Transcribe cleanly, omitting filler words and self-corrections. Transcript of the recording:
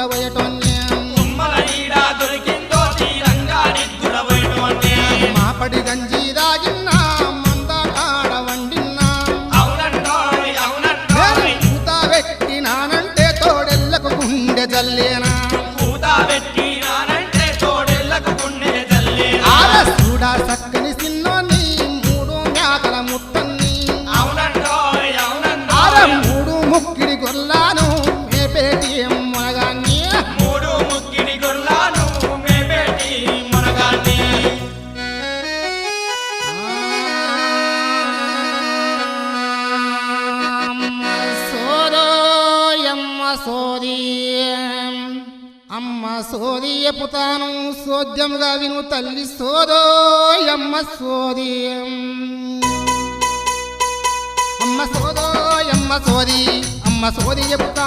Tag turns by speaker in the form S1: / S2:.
S1: నిద్దురవయటోన్నే
S2: ఉమ్మల ఈడ దొరికిందో తీరంగా నిద్దురవయటోన్నే
S1: మాపడి గంజి రాగిన్నా మంద కాడ వండిన్నా
S2: అవునండోయ్ అవునండోయ్
S1: పూత పెట్టినానంటే తోడెల్లకు గుండె జల్లేనా
S2: పూత పెట్టినానంటే తోడెల్లకు గుండె జల్లేనా
S1: చూడా చక్కని సిన్నోని మూడు మేకల ముట్టన్ని
S2: అవునండోయ్ అవునండోయ్
S1: మూడు ముక్కిడి గొల్లాను మేపేటి మునగాన్ని
S2: మూడు ముక్కిడి గొల్లాను మేపేటి మునగాన్ని అమ్మ సోది ఎప్పుతాను సోద్యముగా విను తల్లి సోదోయమ్మ సోది అమ్మ సోదోయమ్మ సోది అమ్మ సోది ఎప్పుతాను